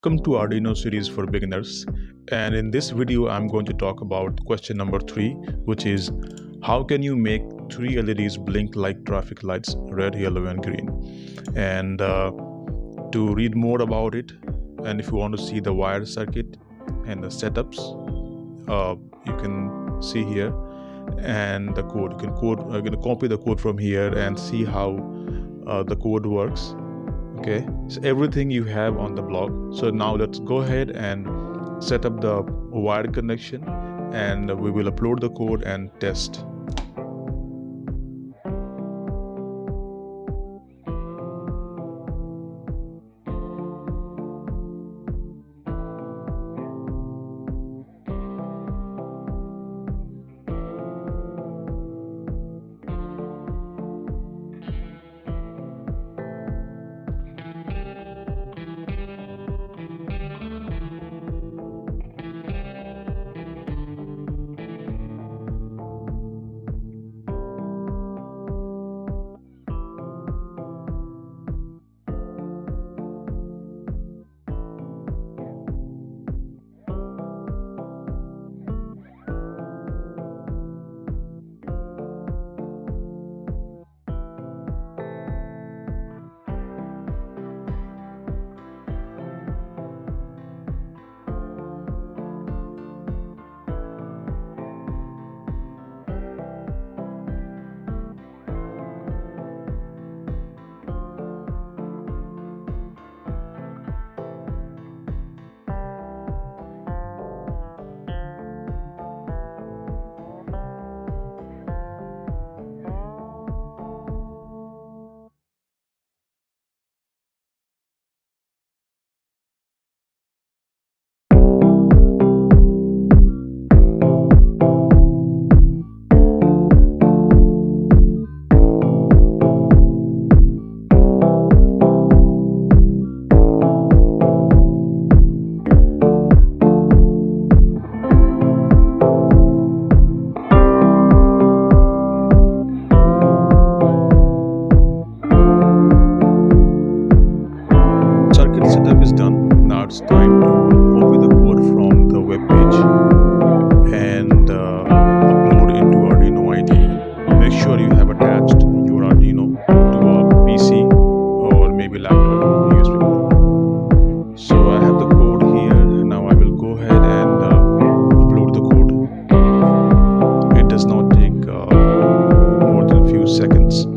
Welcome to Arduino series for beginners, and in this video I'm going to talk about question number 3, which is how can you make 3 LEDs blink like traffic lights, red, yellow and green. And to read more about it, and if you want to see the wire circuit and the setups, you can see here, and the code. You can copy the code from here and see how the code works. Okay, so everything you have on the blog. So now let's go ahead and set up the wire connection, and we will upload the code and test. Setup is done. Now it's time to copy the code from the web page and upload into Arduino IDE. Make sure you have attached your Arduino to a PC or maybe laptop USB port. So I have the code here. Now I will go ahead and upload the code. It does not take more than a few seconds.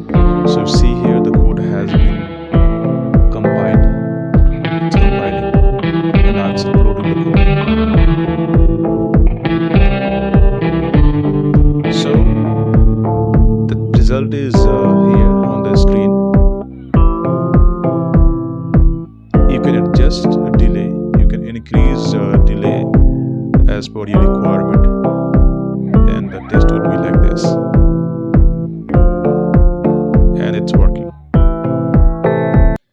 So see here, the code has been compiled. It's compiling, and now it's uploading the code. So the result is here on the screen. You can adjust delay, you can increase delay as per your requirement, and the test would be like this.